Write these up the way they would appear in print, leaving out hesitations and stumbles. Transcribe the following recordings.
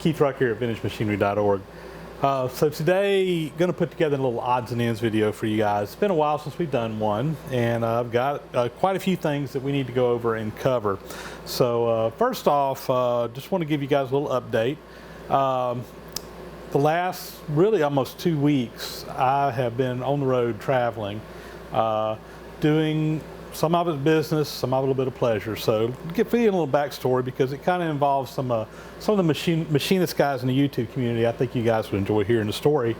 Keith Ruck here at VintageMachinery.org. So today, going to put together a little odds and ends video for you guys. It's been a while since we've done one, and I've got quite a few things that we need to go over and cover. So first off, just want to give you guys a little update. The last really almost 2 weeks, I have been on the road traveling, doing some of it business, some of it a little bit of pleasure. So give you a little backstory because it kind of involves some of the machinist guys in the YouTube community. I think you guys would enjoy hearing the story.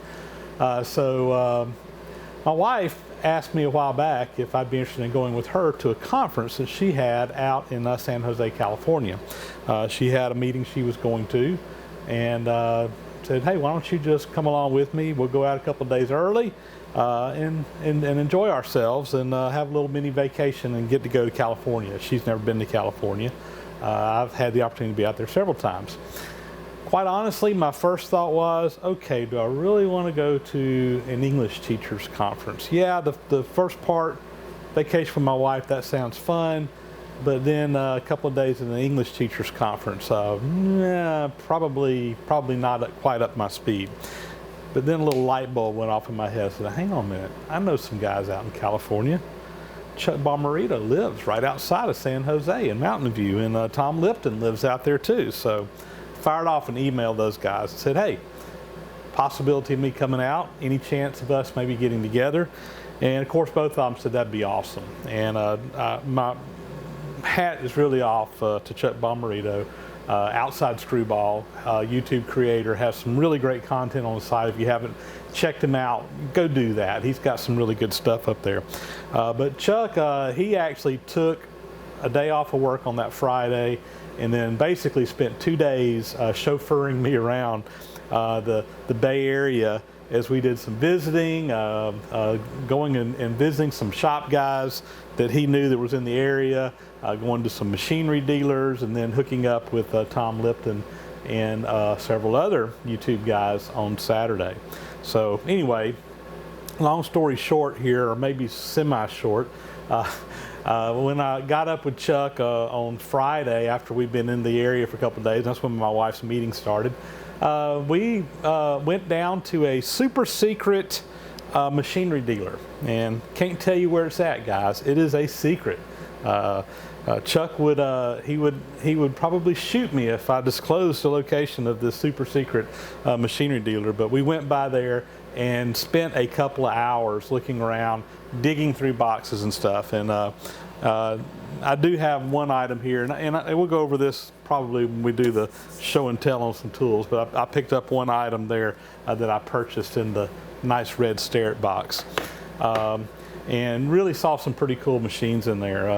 My wife asked me a while back if I'd be interested in going with her to a conference that she had out in San Jose, California. She had a meeting she was going to, and said, hey, why don't you just come along with me? We'll go out a couple of days early and enjoy ourselves and have a little mini vacation and get to go to California. She's never been to California. I've had the opportunity to be out there several times. Quite honestly, my first thought was, okay, do I really want to go to an English teachers conference? Yeah, the first part, vacation with my wife, that sounds fun. But then a couple of days in the English teachers conference, probably not quite up my speed. But then a little light bulb went off in my head. I said, hang on a minute, I know some guys out in California. Chuck Bommarito lives right outside of San Jose in Mountain View, and Tom Lipton lives out there too. So fired off and emailed those guys and said, hey, possibility of me coming out, any chance of us maybe getting together? And of course both of them said that'd be awesome. And my hat is really off to Chuck Bommarito. Outside Screwball, YouTube creator, has some really great content on the site. If you haven't checked him out, go do that. He's got some really good stuff up there. But Chuck, he actually took a day off of work on that Friday and then basically spent 2 days chauffeuring me around the Bay Area as we did some visiting, going and visiting some shop guys that he knew that was in the area, going to some machinery dealers, and then hooking up with Tom Lipton and several other YouTube guys on Saturday. So anyway, long story short here, or maybe semi-short, when I got up with Chuck on Friday after we'd been in the area for a couple of days, that's when my wife's meeting started, we went down to a super secret machinery dealer, and can't tell you where it's at, guys. It is a secret. Chuck would he would probably shoot me if I disclosed the location of this super secret machinery dealer. But we went by there and spent a couple of hours looking around, digging through boxes and stuff. And I do have one item here, and we'll go over this probably when we do the show and tell on some tools. But I picked up one item there that I purchased in the nice red Starrett box. And really saw some pretty cool machines in there.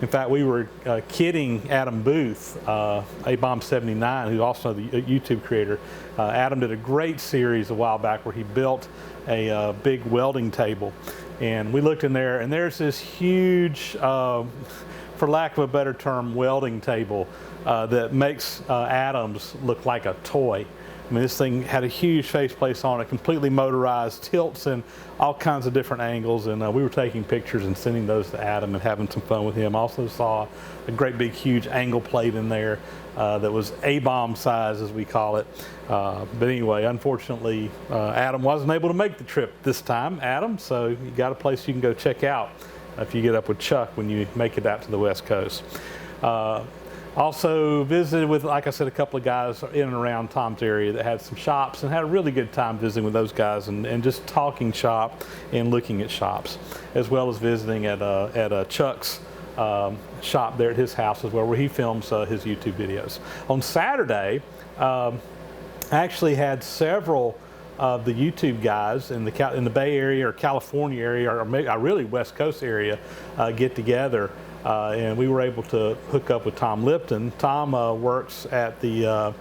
In fact, we were kidding Adam Booth, A-Bomb79, who's also the YouTube creator. Adam did a great series a while back where he built a big welding table. And we looked in there, and there's this huge, for lack of a better term, welding table that makes Adams look like a toy. I mean, this thing had a huge faceplate on it, completely motorized, tilts in all kinds of different angles, and we were taking pictures and sending those to Adam and having some fun with him. Also saw a great big huge angle plate in there that was A-bomb size, as we call it. But anyway, unfortunately, Adam wasn't able to make the trip this time, Adam, so you got a place you can go check out if you get up with Chuck when you make it out to the West Coast. Also visited with, like I said, a couple of guys in and around Tom's area that had some shops, and had a really good time visiting with those guys and just talking shop and looking at shops, as well as visiting at Chuck's shop there at his house as well, where he films his YouTube videos. On Saturday, I actually had several of the YouTube guys in the Bay Area or California area, or maybe really West Coast area, get together. And we were able to hook up with Tom Lipton. Tom works at the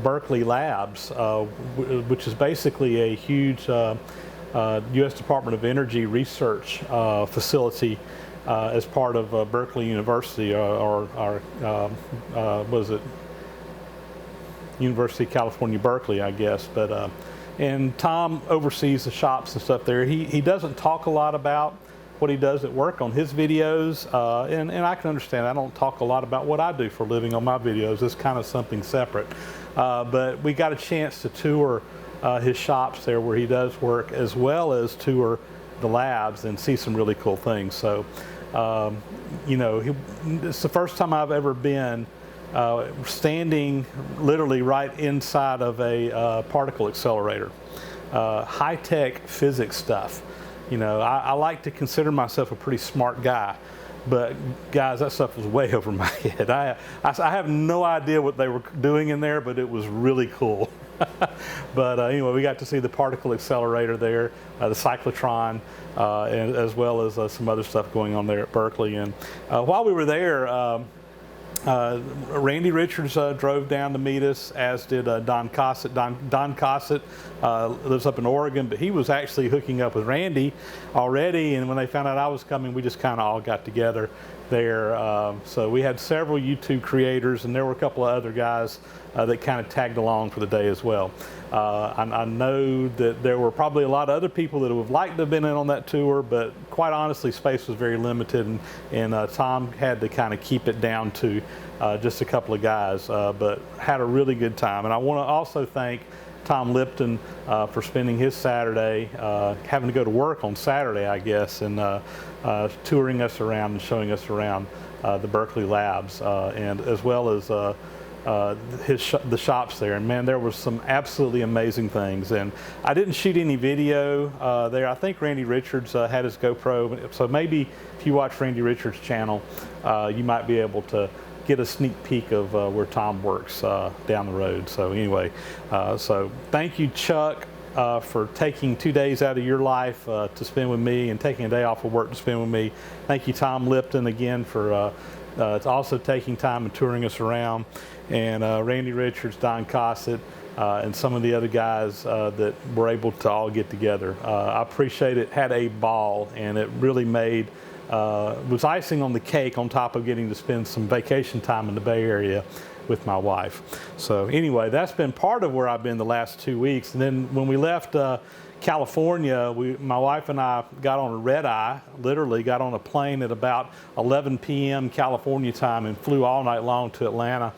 Berkeley Labs, which is basically a huge U.S. Department of Energy research facility as part of Berkeley University, or was it University of California, Berkeley, I guess. But and Tom oversees the shops and stuff there. He doesn't talk a lot about what he does at work on his videos, and I can understand. I don't talk a lot about what I do for a living on my videos. It's kind of something separate. But we got a chance to tour his shops there where he does work, as well as tour the labs and see some really cool things. So, you know, it's the first time I've ever been standing literally right inside of a particle accelerator. High-tech physics stuff. You know, I like to consider myself a pretty smart guy, but guys, that stuff was way over my head. I have no idea what they were doing in there, but it was really cool. But anyway, we got to see the particle accelerator there, the cyclotron, and as well as some other stuff going on there at Berkeley. And while we were there, Randy Richards drove down to meet us, as did Don Cossitt. Don Cossitt lives up in Oregon, but he was actually hooking up with Randy already, and when they found out I was coming, we just kind of all got together there. So we had several YouTube creators, and there were a couple of other guys that kind of tagged along for the day as well. I know that there were probably a lot of other people that would have liked to have been in on that tour, but quite honestly, space was very limited, and Tom had to kind of keep it down to just a couple of guys, but had a really good time. And I want to also thank Tom Lipton for spending his Saturday, having to go to work on Saturday, I guess, and touring us around and showing us around the Berkeley Labs, and as well as the shops there. And man, there was some absolutely amazing things. And I didn't shoot any video there. I think Randy Richards had his GoPro, so maybe if you watch Randy Richards' channel, you might be able to get a sneak peek of where Tom works down the road. So anyway, so thank you, Chuck, for taking 2 days out of your life to spend with me, and taking a day off of work to spend with me. Thank you, Tom Lipton, again for also taking time and touring us around, and Randy Richards, Don Cossitt, and some of the other guys that were able to all get together. I appreciate it, had a ball, and it really made was icing on the cake on top of getting to spend some vacation time in the Bay Area with my wife. So anyway, that's been part of where I've been the last 2 weeks. And then when we left California, my wife and I got on a red eye, literally got on a plane at about 11 p.m. California time and flew all night long to Atlanta.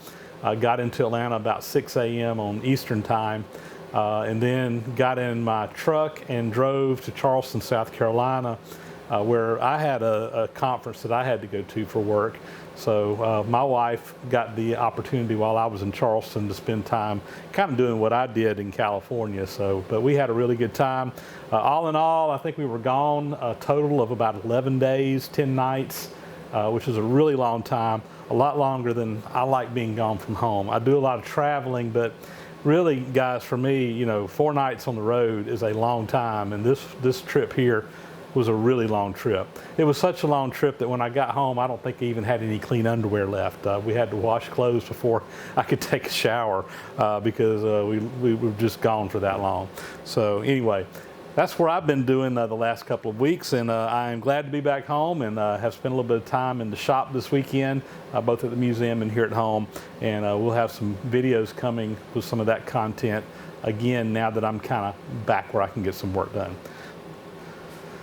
Got into Atlanta about 6 a.m. on Eastern time, and then got in my truck and drove to Charleston, South Carolina, where I had a conference that I had to go to for work. So my wife got the opportunity while I was in Charleston to spend time kind of doing what I did in California. So, but we had a really good time. All in all, I think we were gone a total of about 11 days, 10 nights, which is a really long time, a lot longer than I like being gone from home. I do a lot of traveling, but really, guys, for me, you know, 4 nights on the road is a long time, and this trip here was a really long trip. It was such a long trip that when I got home, I don't think I even had any clean underwear left. We had to wash clothes before I could take a shower because we were just gone for that long. So anyway, that's where I've been doing the last couple of weeks, and I am glad to be back home, and have spent a little bit of time in the shop this weekend, both at the museum and here at home, and we'll have some videos coming with some of that content again now that I'm kind of back where I can get some work done.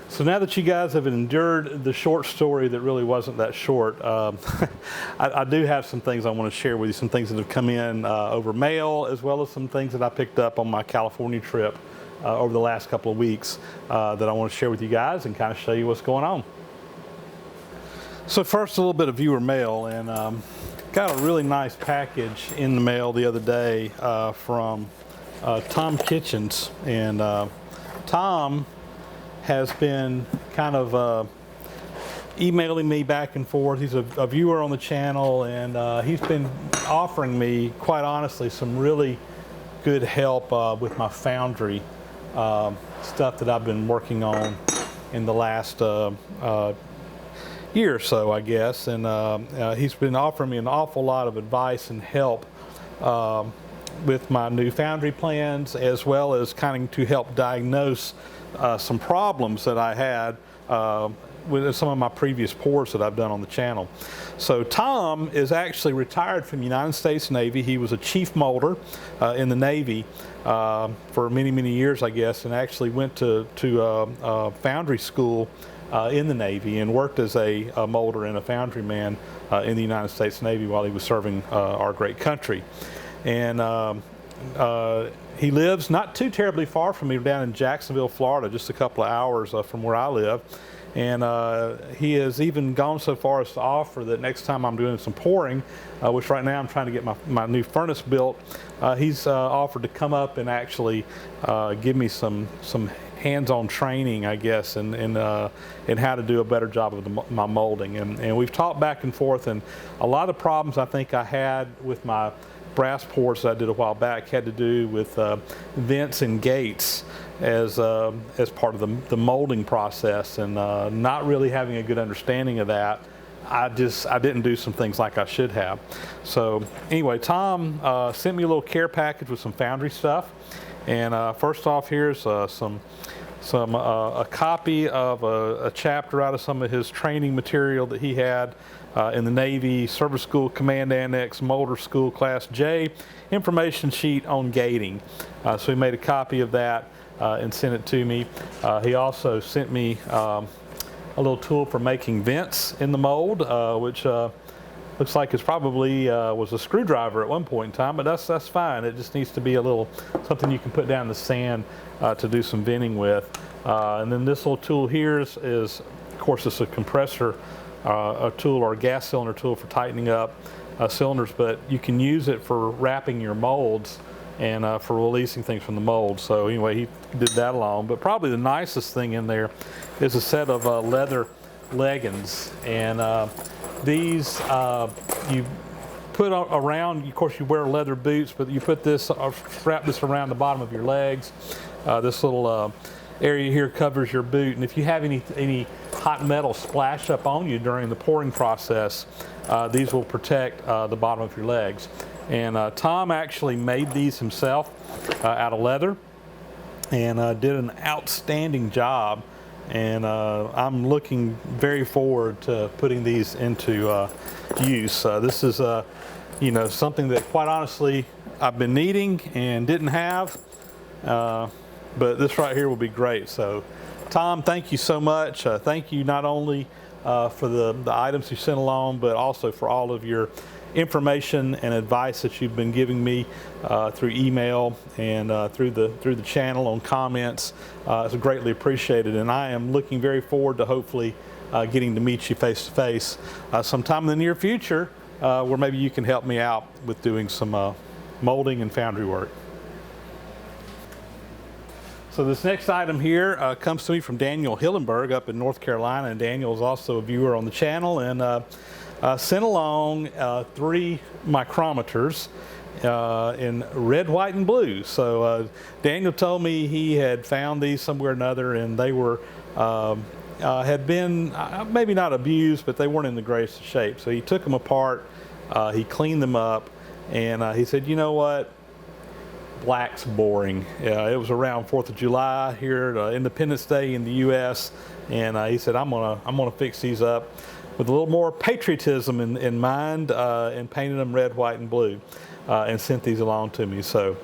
So now that you guys have endured the short story that really wasn't that short, I do have some things I want to share with you, some things that have come in over mail, as well as some things that I picked up on my California trip over the last couple of weeks that I want to share with you guys and kind of show you what's going on. So first, a little bit of viewer mail, and got a really nice package in the mail the other day from Tom Kitchens, and Tom has been kind of emailing me back and forth. He's a viewer on the channel, and he's been offering me, quite honestly, some really good help with my Foundry stuff that I've been working on in the last year or so, I guess. And he's been offering me an awful lot of advice and help with my new Foundry plans, as well as kind of to help diagnose some problems that I had with some of my previous pours that I've done on the channel. So Tom is actually retired from the United States Navy. He was a chief molder in the Navy for many, many years, I guess, and actually went to Foundry school in the Navy and worked as a molder and a foundry man in the United States Navy while he was serving our great country. And he lives not too terribly far from me, down in Jacksonville, Florida, just a couple of hours from where I live. And he has even gone so far as to offer that next time I'm doing some pouring, which right now I'm trying to get my new furnace built, he's offered to come up and actually give me some hands-on training, I guess, in how to do a better job of my molding. And we've talked back and forth, and a lot of problems I think I had with my brass pours that I did a while back had to do with vents and gates as part of the molding process, and not really having a good understanding of that. I didn't do some things like I should have. So anyway, Tom sent me a little care package with some foundry stuff, and first off, here's a copy of a chapter out of some of his training material that he had in the Navy, Service School Command Annex, Molder School Class J, information sheet on gating. So he made a copy of that and sent it to me. He also sent me a little tool for making vents in the mold, which looks like it probably was a screwdriver at one point in time, but that's fine. It just needs to be a little something you can put down in the sand to do some venting with. And then this little tool here is of course, it's a compressor a tool or a gas cylinder tool for tightening up cylinders, but you can use it for wrapping your molds and for releasing things from the mold. So anyway, he did that along. But probably the nicest thing in there is a set of leather leggings, and these you put around. Of course, you wear leather boots, but you put this, wrap this around the bottom of your legs. This little area here covers your boot, and if you have any hot metal splash up on you during the pouring process, these will protect the bottom of your legs. And Tom actually made these himself out of leather, and did an outstanding job. And I'm looking very forward to putting these into use. This is something that, quite honestly, I've been needing and didn't have, but this right here will be great. So Tom, thank you so much. Thank you not only for the items you sent along, but also for all of your information and advice that you've been giving me through email and through the channel on comments. It's greatly appreciated, and I am looking very forward to hopefully getting to meet you face to face sometime in the near future, where maybe you can help me out with doing some molding and foundry work. So this next item here comes to me from Daniel Hillenberg up in North Carolina, and Daniel is also a viewer on the channel, and sent along 3 micrometers in red, white, and blue. So Daniel told me he had found these somewhere or another, and they were had been maybe not abused, but they weren't in the greatest shape. So he took them apart, he cleaned them up, and he said, you know what? Black's boring. It was around 4th of July here, Independence Day in the U.S., and he said, I'm gonna fix these up with a little more patriotism in mind, and painted them red, white, and blue, and sent these along to me. So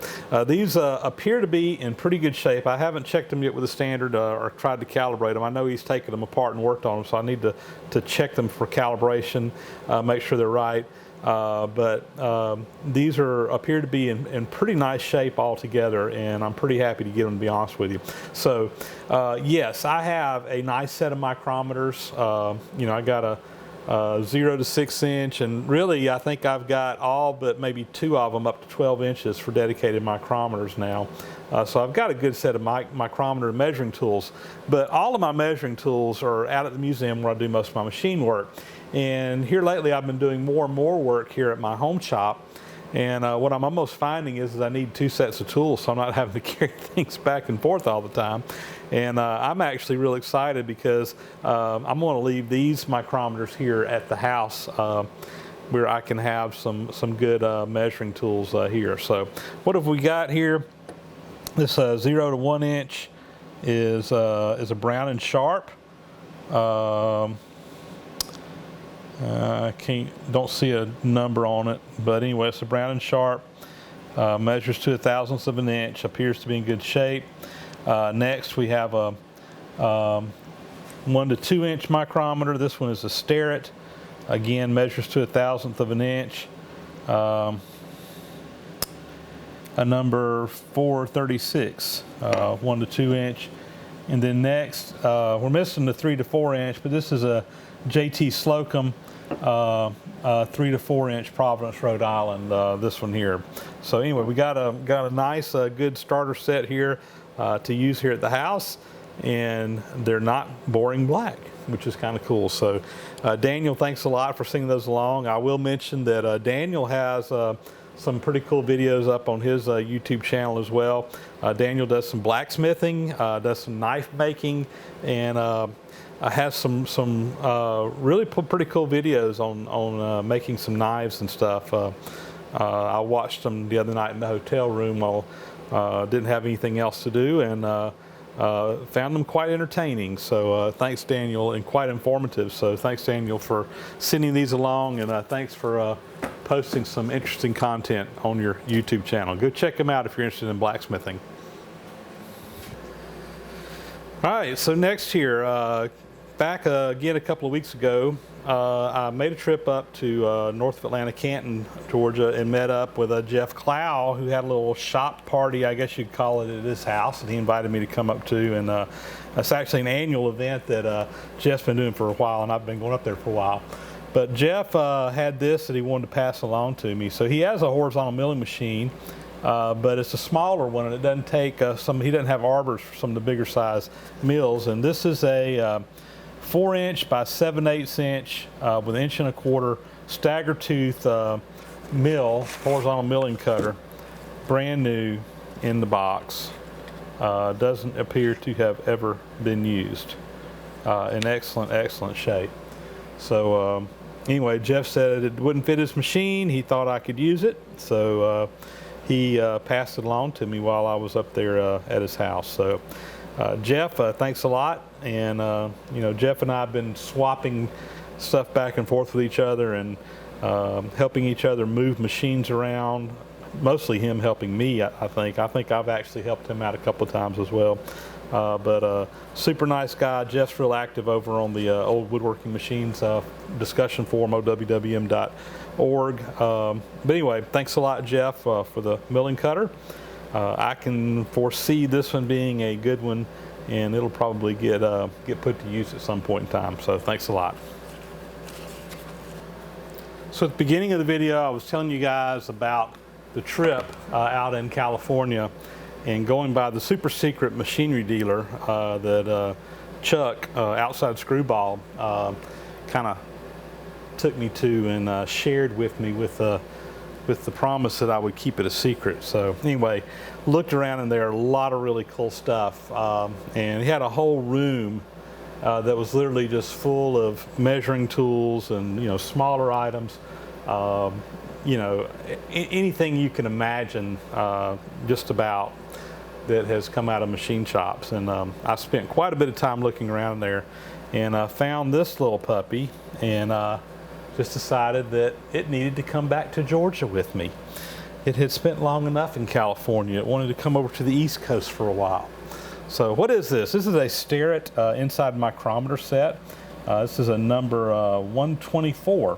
these appear to be in pretty good shape. I haven't checked them yet with a standard or tried to calibrate them. I know he's taken them apart and worked on them, so I need to check them for calibration, make sure they're right. But these appear to be in pretty nice shape altogether, and I'm pretty happy to get them, to be honest with you. So yes, I have a nice set of micrometers. I got a 0 to 6 inch, and really I think I've got all but maybe 2 of them up to 12 inches for dedicated micrometers now. So I've got a good set of micrometer measuring tools, but all of my measuring tools are out at the museum where I do most of my machine work. And here lately I've been doing more and more work here at my home shop, and what I'm almost finding is I need 2 sets of tools, so I'm not having to carry things back and forth all the time. And I'm actually real excited because I'm going to leave these micrometers here at the house where I can have some good measuring tools here. So what have we got here? This 0 to 1 inch is a Brown and Sharp. I don't see a number on it, but anyway, it's a Brown and Sharp. Measures to 1/1000th of an inch. Appears to be in good shape. Next, we have a 1 to 2 inch micrometer. This one is a Starrett. Again, measures to 1/1000th of an inch. A number 436, 1 to 2 inch. And then next, we're missing the 3 to 4 inch, but this is a JT Slocum 3 to 4 inch Providence, Rhode Island, this one here. So anyway, we got a nice, good starter set here to use here at the house, and they're not boring black, which is kind of cool. So Daniel, thanks a lot for sending those along. I will mention that Daniel has some pretty cool videos up on his YouTube channel as well. Daniel does some blacksmithing, does some knife making, and has some really pretty cool videos on making some knives and stuff. I watched them the other night in the hotel room while didn't have anything else to do, and found them quite entertaining. So thanks, Daniel, and quite informative. So thanks, Daniel, for sending these along, and thanks for posting some interesting content on your YouTube channel. Go check them out if you're interested in blacksmithing. All right, so next here, back again a couple of weeks ago, I made a trip up to north of Atlanta, Canton, Georgia, and met up with Jeff Clow, who had a little shop party, I guess you'd call it, at his house, and he invited me to come up to. And it's actually an annual event that Jeff's been doing for a while, and I've been going up there for a while. But Jeff had this that he wanted to pass along to me. So he has a horizontal milling machine, but it's a smaller one, and it doesn't take he doesn't have arbors for some of the bigger size mills. And this is a 4 inch by 7/8 inch with 1.25 inch stagger tooth mill, horizontal milling cutter, brand new in the box. Doesn't appear to have ever been used. In excellent shape. So anyway, Jeff said it wouldn't fit his machine. He thought I could use it, so he passed it along to me while I was up there at his house. So Jeff, thanks a lot. And you know, Jeff and I have been swapping stuff back and forth with each other, and helping each other move machines around. Mostly him helping me, I think. I think I've actually helped him out a couple of times as well. But super nice guy. Jeff's real active over on the Old Woodworking Machines discussion forum, owm.org. But anyway, thanks a lot, Jeff, for the milling cutter. I can foresee this one being a good one, and it'll probably get put to use at some point in time. So thanks a lot. So at the beginning of the video, I was telling you guys about the trip out in California, and going by the super secret machinery dealer that Chuck outside Screwball kind of took me to and shared with me with the promise that I would keep it a secret. So anyway, looked around, and there are a lot of really cool stuff, and he had a whole room that was literally just full of measuring tools and, you know, smaller items, you know, anything you can imagine, just about, that has come out of machine shops. And I spent quite a bit of time looking around there, and found this little puppy, and just decided that it needed to come back to Georgia with me. It had spent long enough in California. It wanted to come over to the East Coast for a while. So what is this? This is a Starrett inside micrometer set. This is a number 124.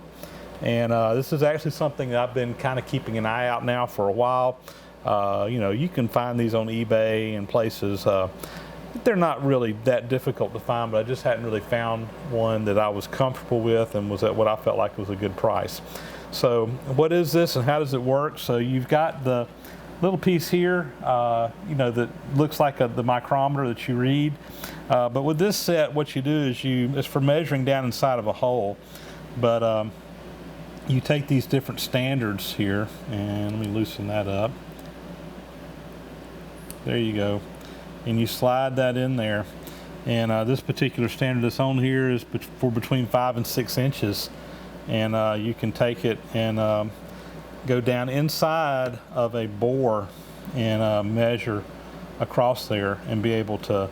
And this is actually something that I've been kind of keeping an eye out now for a while. You know, you can find these on eBay and places. They're not really that difficult to find, but I just hadn't really found one that I was comfortable with and was at what I felt like was a good price. So what is this and how does it work? So you've got the little piece here, you know, that looks like the micrometer that you read. But with this set, what you do is it's for measuring down inside of a hole. But you take these different standards here, and let me loosen that up. There you go. And you slide that in there. And this particular standard that's on here is for between 5 and 6 inches. And you can take it and go down inside of a bore and measure across there and be able to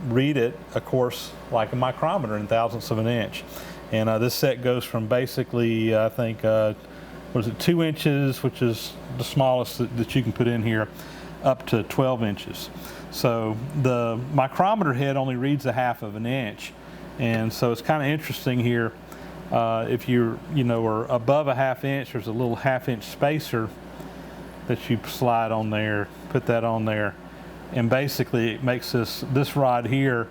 read it, of course, like a micrometer in thousandths of an inch. And this set goes from basically, I think, what is it, 2 inches, which is the smallest that you can put in here, up to 12 inches. So the micrometer head only reads 1/2 of an inch, and so it's kind of interesting here. If you are above 1/2 inch, there's a little 1/2 inch spacer that you slide on there, put that on there, and basically it makes this rod here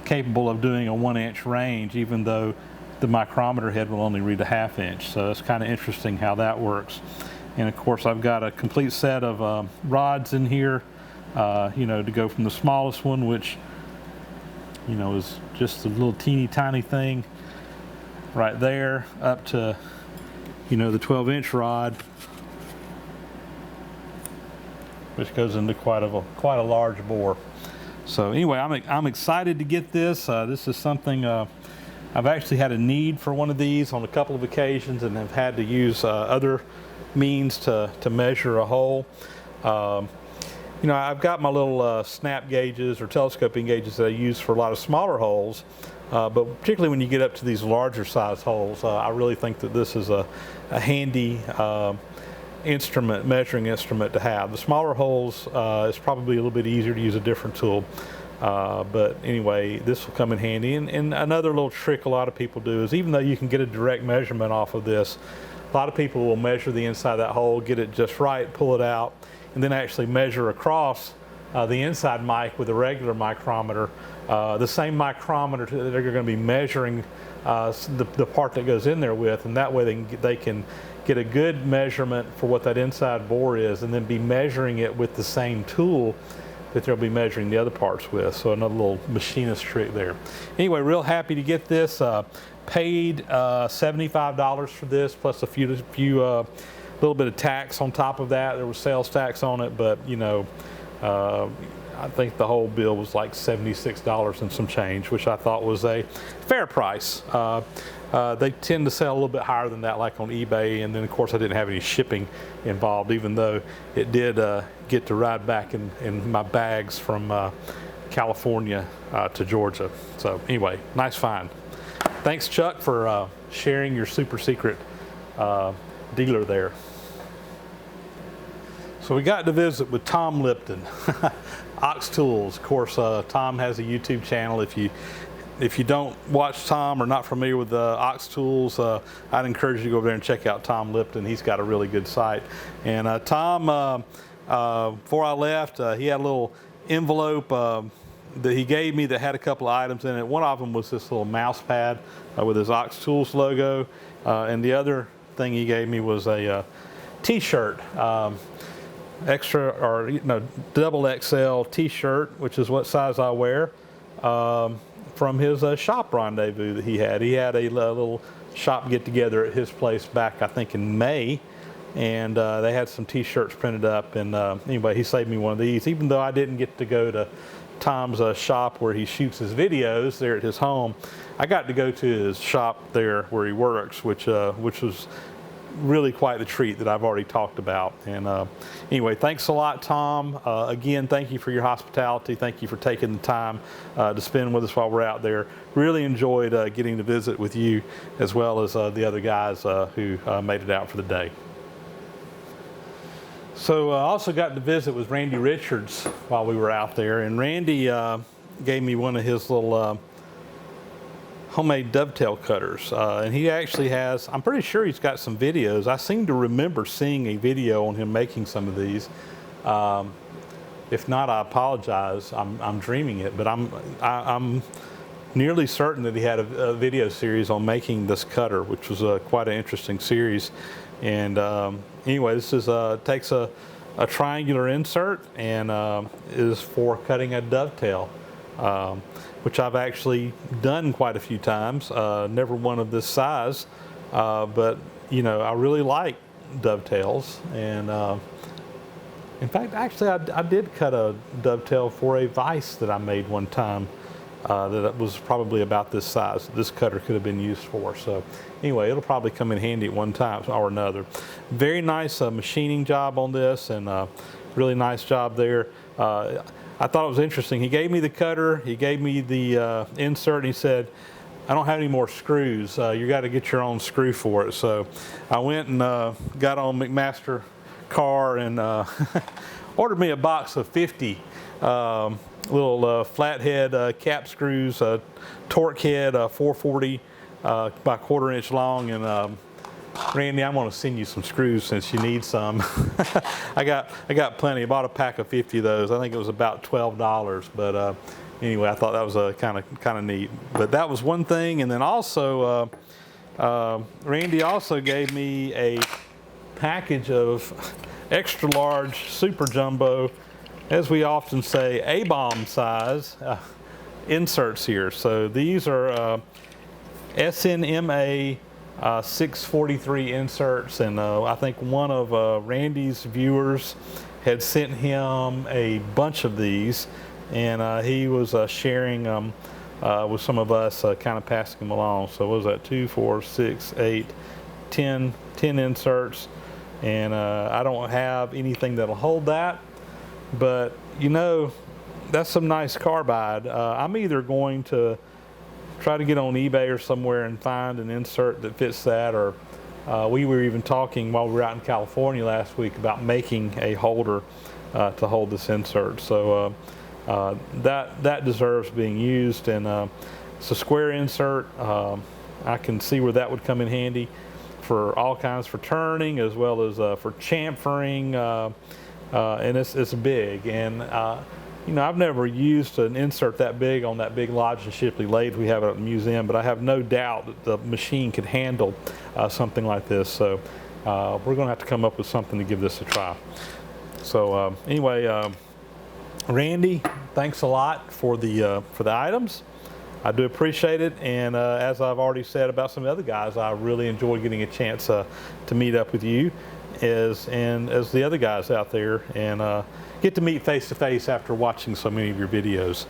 capable of doing a 1 inch range, even though the micrometer head will only read 1/2 inch. So it's kind of interesting how that works. And of course I've got a complete set of rods in here, to go from the smallest one, which is just a little teeny tiny thing right there, up to the 12-inch rod, which goes into quite a large bore. So anyway, I'm excited to get this. This is something I've actually had a need for one of these on a couple of occasions, and have had to use other means to measure a hole. I've got my little snap gauges or telescoping gauges that I use for a lot of smaller holes, but particularly when you get up to these larger size holes, I really think that this is a handy measuring instrument to have. The smaller holes is probably a little bit easier to use a different tool, but anyway, this will come in handy. And another little trick a lot of people do is, even though you can get a direct measurement off of this, a lot of people will measure the inside of that hole, get it just right, pull it out, and then actually measure across the inside mic with a regular micrometer, the same micrometer that they're going to be measuring the part that goes in there with, and that way they can get a good measurement for what that inside bore is, and then be measuring it with the same tool that they'll be measuring the other parts with. So another little machinist trick there. Anyway, real happy to get this. Paid $75 for this, plus a few little bit of tax on top of that. There was sales tax on it, but I think the whole bill was like $76 and some change, which I thought was a fair price. They tend to sell a little bit higher than that, like on eBay, and then of course I didn't have any shipping involved, even though it did get to ride back in my bags from California to Georgia. So anyway, nice find. Thanks, Chuck, for sharing your super secret dealer there. So we got to visit with Tom Lipton, Ox Tools. Of course, Tom has a YouTube channel. If you don't watch Tom or not familiar with Ox Tools, I'd encourage you to go over there and check out Tom Lipton. He's got a really good site. And Tom, before I left, he had a little envelope that he gave me that had a couple of items in it. One of them was this little mouse pad with his Ox Tools logo, and the other thing he gave me was a t-shirt, extra or double XL t-shirt, which is what size I wear, from his shop rendezvous that he had. He had a little shop get together at his place back, I think, in May, and they had some t-shirts printed up, and anyway, he saved me one of these. Even though I didn't get to go to Tom's shop where he shoots his videos there at his home, I got to go to his shop there where he works, which was really quite the treat that I've already talked about. And anyway, thanks a lot, Tom. Again, thank you for your hospitality. Thank you for taking the time to spend with us while we're out there. Really enjoyed getting to visit with you, as well as the other guys who made it out for the day. So I also got to visit with Randy Richards while we were out there, and Randy gave me one of his little homemade dovetail cutters, and he actually has, I'm pretty sure he's got some videos. I seem to remember seeing a video on him making some of these. If not, I apologize. I'm dreaming it, but I'm nearly certain that he had a video series on making this cutter, which was quite an interesting series. And anyway, this is takes a triangular insert and is for cutting a dovetail, which I've actually done quite a few times. Never one of this size, but I really like dovetails. And in fact, actually, I did cut a dovetail for a vise that I made one time. That was probably about this size. This cutter could have been used for. So anyway, it'll probably come in handy at one time or another. Very nice machining job on this, and really nice job there. I thought it was interesting. He gave me the cutter, he gave me the insert, and he said, I don't have any more screws. You got to get your own screw for it. So I went and got on McMaster car and ordered me a box of 50 little flathead cap screws, torque head, 440 by 1/4 inch long, and Randy, I'm going to send you some screws since you need some. I got plenty. I bought a pack of 50 of those. I think it was about $12, but anyway, I thought that was kind of neat. But that was one thing, and then also Randy also gave me a package of extra large, super jumbo, as we often say, A-bomb size inserts here. So these are SNMA 643 inserts, and I think one of Randy's viewers had sent him a bunch of these, and he was sharing them with some of us, kind of passing them along. So what was that, 2, 4, 6, 8, 10 inserts, and I don't have anything that'll hold that, but you know, that's some nice carbide. I'm either going to try to get on eBay or somewhere and find an insert that fits that, or we were even talking while we were out in California last week about making a holder to hold this insert. So that deserves being used, and it's a square insert. I can see where that would come in handy for all kinds, for turning as well as for chamfering, and it's big, and you know, I've never used an insert that big on that big Lodge and Shipley lathe we have at the museum, but I have no doubt that the machine could handle something like this. So we're going to have to come up with something to give this a try. So anyway, Randy, thanks a lot for the items. I do appreciate it, and as I've already said about some of the other guys, I really enjoy getting a chance to meet up with you as the other guys out there, and get to meet face to face after watching so many of your videos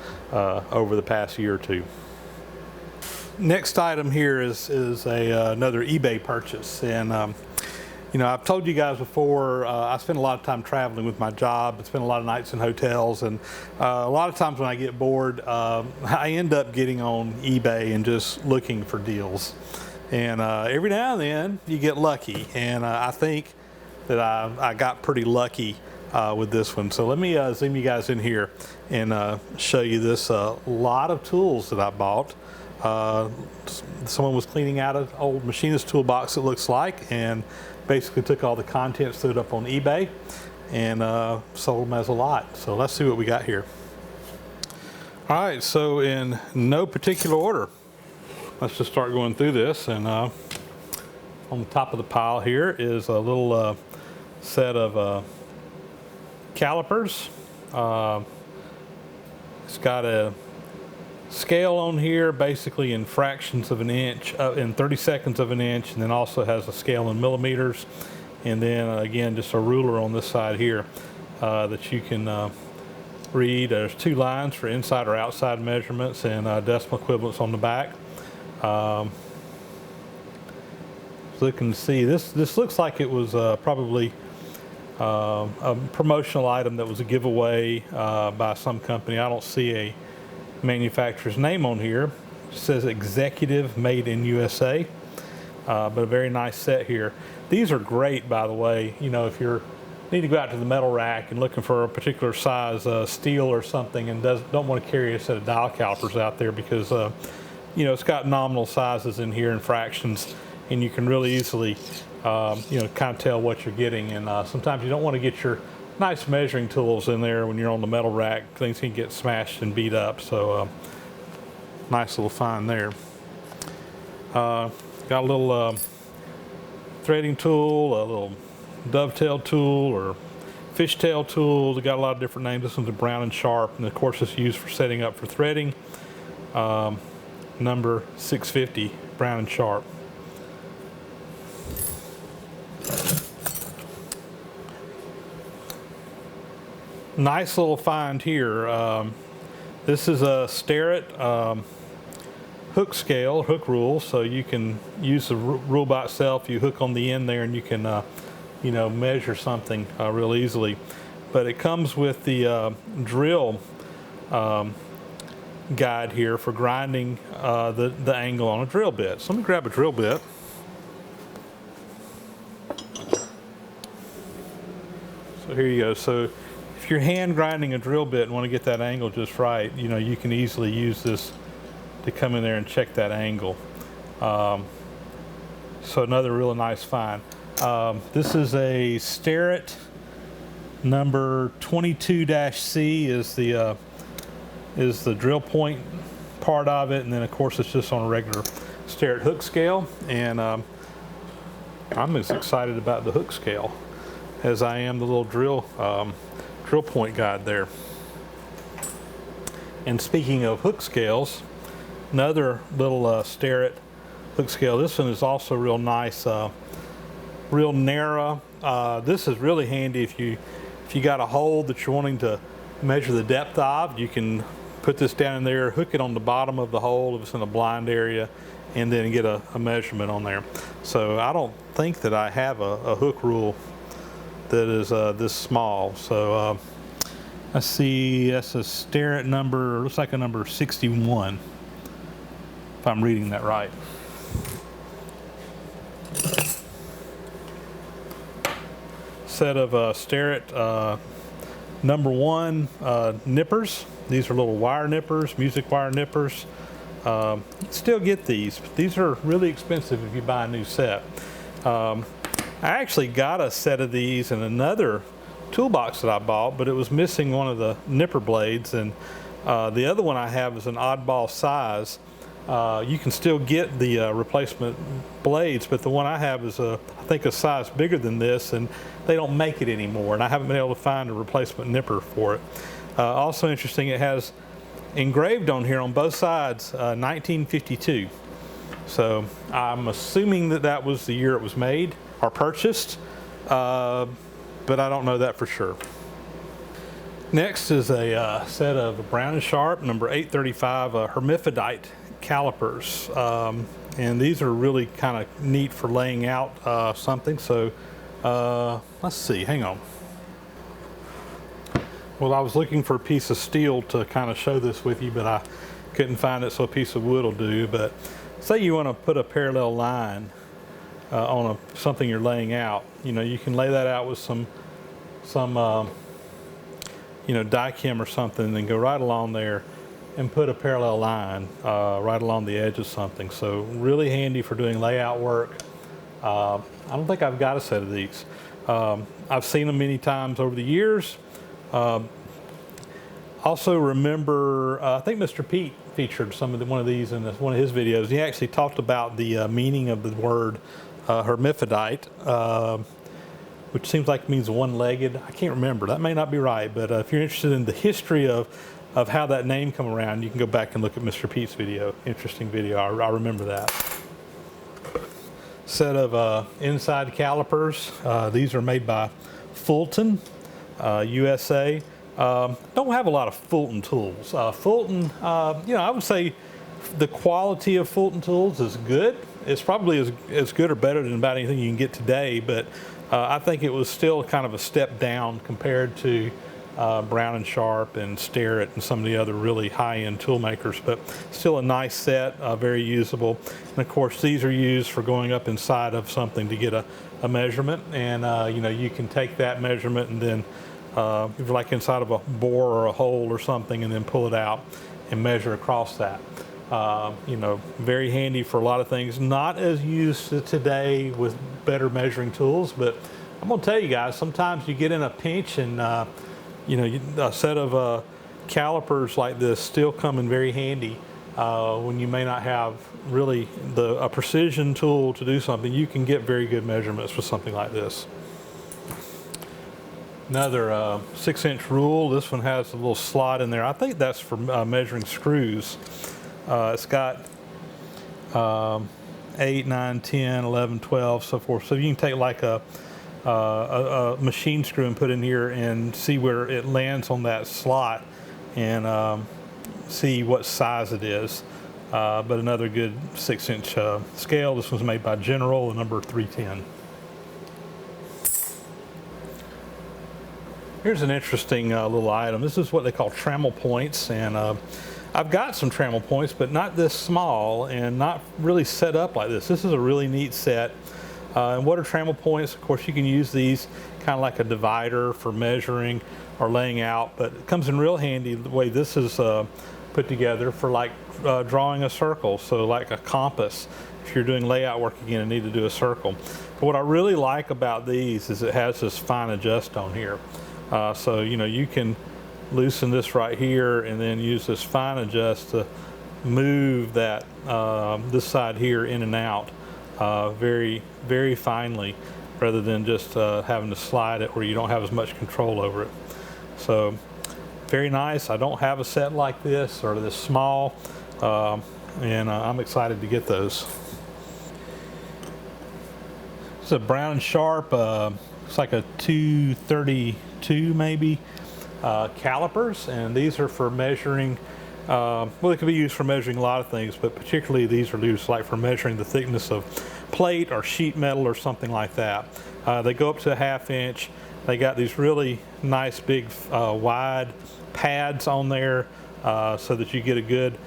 over the past year or two. Next item here is another eBay purchase, and you know, I've told you guys before, I spend a lot of time traveling with my job. I spend a lot of nights in hotels, and a lot of times when I get bored, I end up getting on eBay and just looking for deals. And every now and then you get lucky, and I think that I got pretty lucky with this one. So let me zoom you guys in here and show you this lot of tools that I bought. Someone was cleaning out an old machinist toolbox, it looks like, and basically took all the contents, threw it up on eBay, and sold them as a lot. So let's see what we got here. All right, so in no particular order, let's just start going through this. And on the top of the pile here is a little set of calipers. It's got a scale on here, basically in fractions of an inch, in 30seconds of an inch, and then also has a scale in millimeters, and then again just a ruler on this side here that you can read. There's 2 lines for inside or outside measurements, and decimal equivalents on the back. So you can see this looks like it was probably a promotional item that was a giveaway by some company. I don't see a manufacturer's name on here. It says executive made in USA, but a very nice set here. These are great, by the way. You know, if you need to go out to the metal rack and looking for a particular size steel or something, and don't want to carry a set of dial calipers out there, because you know, it's got nominal sizes in here and fractions, and you can really easily you know, kind of tell what you're getting. And sometimes you don't want to get your nice measuring tools in there when you're on the metal rack. Things can get smashed and beat up. So nice little find there. Got a little threading tool, a little dovetail tool or fishtail tool. They got a lot of different names. This one's a Brown and Sharp, and of course it's used for setting up for threading. Number 650 Brown and Sharp. Nice little find here. This is a Starrett hook scale, hook rule, so you can use the rule by itself. You hook on the end there, and you can, you know, measure something real easily. But it comes with the drill guide here for grinding the angle on a drill bit. So let me grab a drill bit. So here you go. So if you're hand grinding a drill bit and want to get that angle just right, you know, you can easily use this to come in there and check that angle. So another really nice find. This is a Starrett number 22-C is the drill point part of it, and then of course it's just on a regular Starrett hook scale. And I'm as excited about the hook scale as I am the little drill point guide there. And speaking of hook scales, another little Starrett hook scale. This one is also real nice, real narrow. This is really handy if you got a hole that you're wanting to measure the depth of. You can put this down in there, hook it on the bottom of the hole if it's in a blind area, and then get a measurement on there. So I don't think that I have a hook rule that is this small. So let's see, that's a Starrett number, looks like a number 61, if I'm reading that right. Set of Starrett number 1 nippers. These are little wire nippers, music wire nippers. Still get these, but these are really expensive if you buy a new set. I actually got a set of these in another toolbox that I bought, but it was missing one of the nipper blades, and the other one I have is an oddball size. You can still get the replacement blades, but the one I have is I think a size bigger than this, and they don't make it anymore, and I haven't been able to find a replacement nipper for it. Also interesting, it has engraved on here on both sides 1952. So I'm assuming that that was the year it was made or purchased, but I don't know that for sure. Next is a set of Brown & Sharpe number 835 hermaphrodite calipers, and these are really kind of neat for laying out something. So let's see, hang on. Well, I was looking for a piece of steel to kind of show this with you, but I couldn't find it, so a piece of wood will do. But say you want to put a parallel line on something you're laying out, you know, you can lay that out with some you know, die-chem or something, and go right along there and put a parallel line right along the edge of something. So really handy for doing layout work. I don't think I've got a set of these. I've seen them many times over the years. Also remember, I think Mr. Pete featured one of these in one of his videos. He actually talked about the meaning of the word hermaphrodite, which seems like it means one-legged. I can't remember. That may not be right, but if you're interested in the history of how that name come around, you can go back and look at Mr. Pete's video. Interesting video. I remember that. Set of inside calipers. These are made by Fulton, USA. Don't have a lot of Fulton tools. Fulton, you know, I would say the quality of Fulton tools is good. It's probably as good or better than about anything you can get today, but I think it was still kind of a step down compared to Brown & Sharpe and Starrett and some of the other really high-end tool makers, but still a nice set, very usable. And of course, these are used for going up inside of something to get a measurement, and you know, you can take that measurement and then if you're like inside of a bore or a hole or something, and then pull it out and measure across that. You know, very handy for a lot of things. Not as used today with better measuring tools, but I'm gonna tell you guys, sometimes you get in a pinch, and you know, a set of calipers like this still come in very handy when you may not have really a precision tool to do something. You can get very good measurements with something like this. Another 6-inch rule. This one has a little slot in there. I think that's for measuring screws. It's got 8, 9, 10, 11, 12, so forth. So you can take like a machine screw and put in here and see where it lands on that slot, and see what size it is. But another good 6-inch scale. This one's made by General, the number 310. Here's an interesting little item. This is what they call trammel points, and I've got some trammel points, but not this small and not really set up like this. This is a really neat set. And what are trammel points? Of course, you can use these kind of like a divider for measuring or laying out, but it comes in real handy the way this is put together for like drawing a circle, so like a compass. If you're doing layout work again and need to do a circle. But what I really like about these is it has this fine adjust on here. So you can loosen this right here and then use this fine adjust to move that this side here in and out very, very finely, rather than just having to slide it where you don't have as much control over it. So very nice. I don't have a set like this or this small, and I'm excited to get those. It's a Brown & Sharp, it's like a 232 maybe, calipers, and these are for measuring, well, they can be used for measuring a lot of things, but particularly these are used like for measuring the thickness of plate or sheet metal or something like that. They go up to a 1/2 inch. They got these really nice big wide pads on there so that you get a good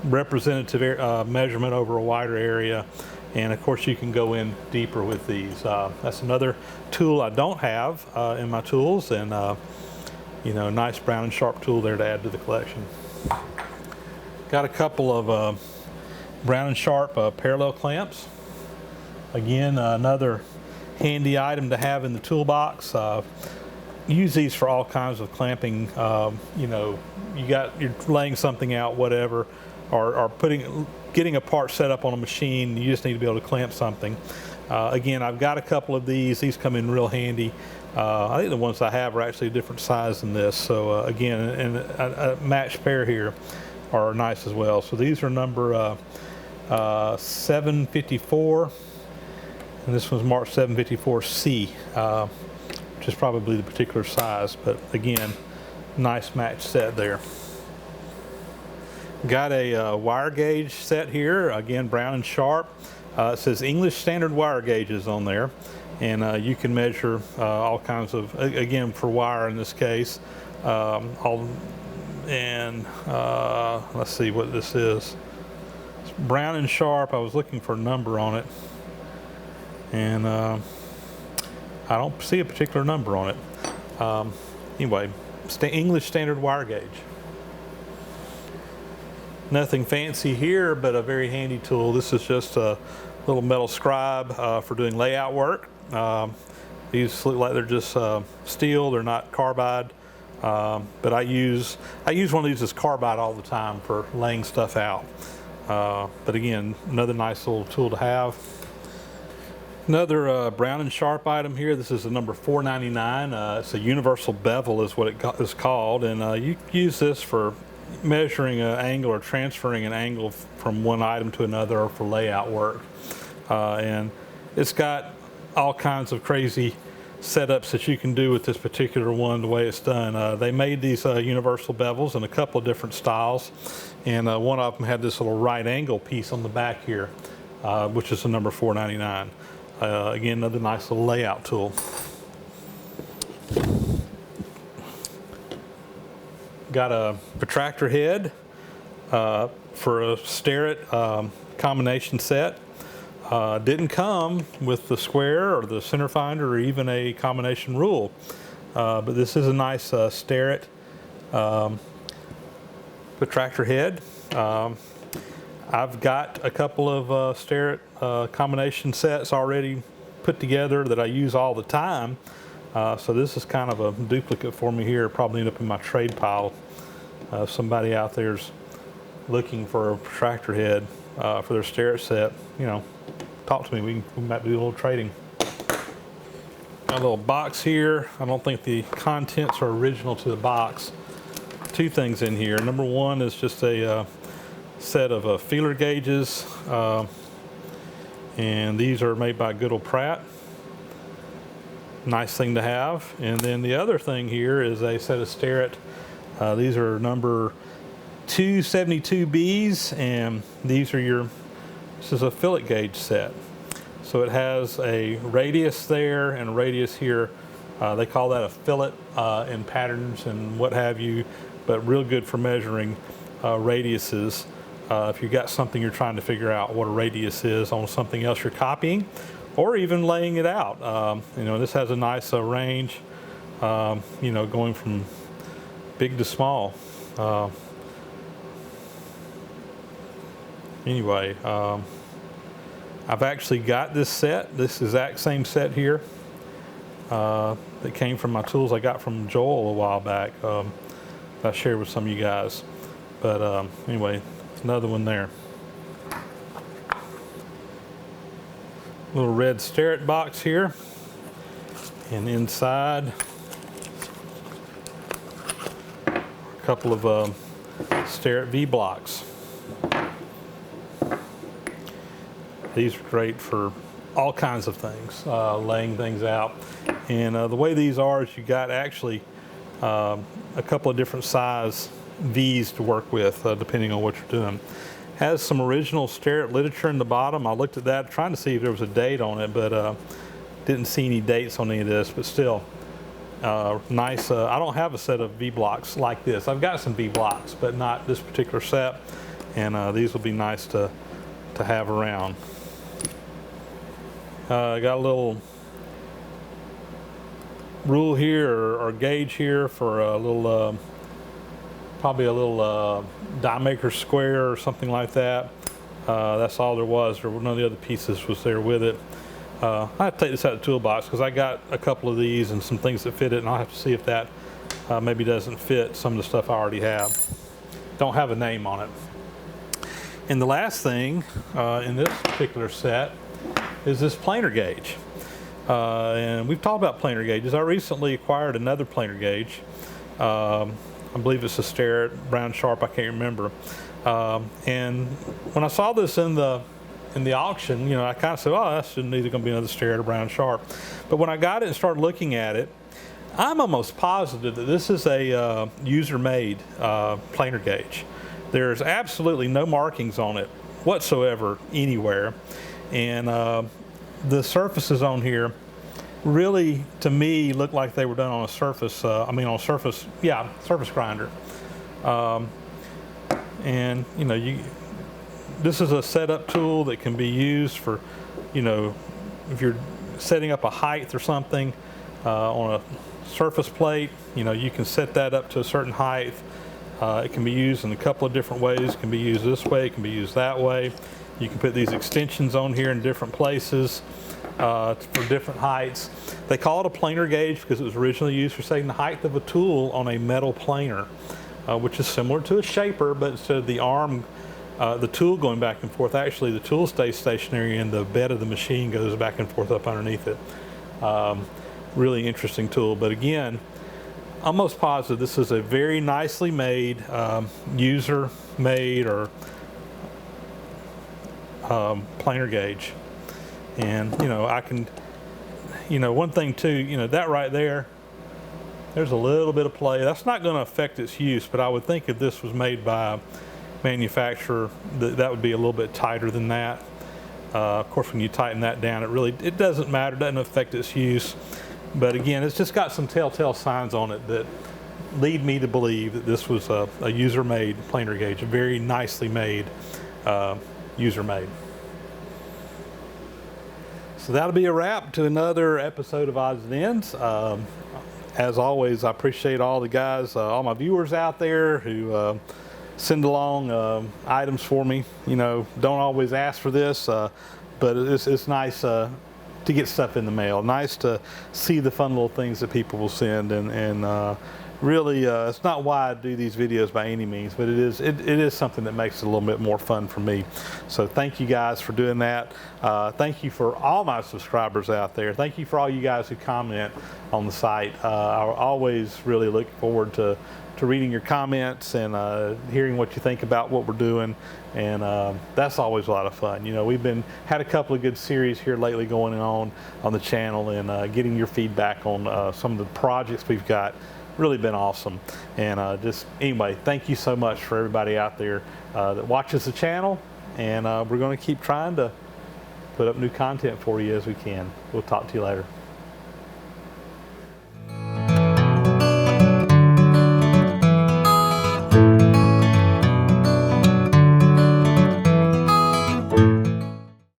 representative measurement over a wider area. And of course you can go in deeper with these. That's another tool I don't have in my tools, and nice Brown & Sharp tool there to add to the collection. Got a couple of Brown & Sharp parallel clamps. Again, another handy item to have in the toolbox. Use these for all kinds of clamping. You're laying something out, whatever, or getting a part set up on a machine. You just need to be able to clamp something. Again, I've got a couple of these. These come in real handy. I think the ones I have are actually a different size than this. So again, and a matched pair here are nice as well. So these are number 754, and this one's marked 754C, which is probably the particular size. But again, nice match set there. Got a wire gauge set here, again Brown & Sharp. It says English Standard wire gauges on there, and you can measure all kinds of, again for wire in this case, let's see what this is. It's Brown & Sharp. I was looking for a number on it, and I don't see a particular number on it. Anyway, English Standard wire gauge. Nothing fancy here, but a very handy tool. This is just a little metal scribe for doing layout work. These look like they're just steel. They're not carbide, but I use one of these as carbide all the time for laying stuff out. But again, another nice little tool to have. Another Brown & Sharp item here. This is a number 499. It's a universal bevel is what it is called, and you use this for measuring an angle or transferring an angle from one item to another, or for layout work. And it's got all kinds of crazy setups that you can do with this particular one, the way it's done. They made these universal bevels in a couple of different styles, and one of them had this little right angle piece on the back here, which is the number 499. Again, another nice little layout tool. Got a protractor head for a Starrett combination set. Didn't come with the square or the center finder or even a combination rule, but this is a nice Starrett protractor head. I've got a couple of Starrett combination sets already put together that I use all the time. So this is kind of a duplicate for me here. Probably end up in my trade pile. If somebody out there's looking for a protractor head for their Starrett set, talk to me. We might do a little trading. Got a little box here. I don't think the contents are original to the box. Two things in here. Number one is just a set of feeler gauges, and these are made by Good Old Pratt. Nice thing to have. And then the other thing here is a set of Starrett. These are number 272Bs, and this is a fillet gauge set. So it has a radius there and a radius here. They call that a fillet in patterns and what have you, but real good for measuring radiuses. If you've got something you're trying to figure out what a radius is on something else you're copying, or even laying it out. You know, this has a nice range, you know, going from big to small. Anyway, I've actually got this set, this exact same set here, that came from my tools I got from Joel a while back. I shared with some of you guys. But anyway, another one there. Little red Starrett box here. And inside, a couple of Starrett V blocks. These are great for all kinds of things, laying things out. And the way these are is you got actually a couple of different size V's to work with, depending on what you're doing. Has some original Starrett literature in the bottom. I looked at that, trying to see if there was a date on it, but didn't see any dates on any of this. But still, nice. I don't have a set of V blocks like this. I've got some V blocks, but not this particular set. And these will be nice to have around. Got a little rule here or gauge here for a little, probably a little die maker square or something like that. That's all there was. None of the other pieces was there with it. I have to take this out of the toolbox because I got a couple of these and some things that fit it, and I'll have to see if that maybe doesn't fit some of the stuff I already have. Don't have a name on it. And the last thing in this particular set is this planer gauge. And we've talked about planer gauges. I recently acquired another planer gauge. I believe it's a Starrett Brown Sharp, I can't remember. And when I saw this in the auction, you know, I kind of said, oh, that's either going to be another Starrett or Brown Sharp. But when I got it and started looking at it, I'm almost positive that this is a user-made planer gauge. There's absolutely no markings on it whatsoever anywhere. And the surfaces on here really, to me, look like they were done on a surface, surface grinder. And, you know, this is a setup tool that can be used for, you know, if you're setting up a height or something on a surface plate, you know, you can set that up to a certain height. It can be used in a couple of different ways. It can be used this way, it can be used that way. You can put these extensions on here in different places for different heights. They call it a planer gauge because it was originally used for setting the height of a tool on a metal planer, which is similar to a shaper, but instead of the arm, the tool going back and forth, actually the tool stays stationary and the bed of the machine goes back and forth up underneath it. Really interesting tool, but again, I'm almost positive this is a very nicely made, user-made or planer gauge. And, you know, I can, you know, one thing too, you know, that right there, there's a little bit of play. That's not going to affect its use, but I would think if this was made by a manufacturer, that would be a little bit tighter than that. Of course, when you tighten that down, it doesn't matter, it doesn't affect its use. But again, it's just got some telltale signs on it that lead me to believe that this was a user-made planer gauge, a very nicely made user-made. So that'll be a wrap to another episode of Odds and Ends. As always, I appreciate all the guys, all my viewers out there who send along items for me. You know, don't always ask for this, but it's nice to get stuff in the mail. Nice to see the fun little things that people will send, and really, it's not why I do these videos by any means, but it is something that makes it a little bit more fun for me. So thank you guys for doing that. Thank you for all my subscribers out there. Thank you for all you guys who comment on the site. I always really look forward to reading your comments and hearing what you think about what we're doing, and that's always a lot of fun. You know, we've had a couple of good series here lately going on the channel, and getting your feedback on some of the projects we've got. Really been awesome. And just anyway, thank you so much for everybody out there that watches the channel, and we're going to keep trying to put up new content for you as we can. We'll talk to you later.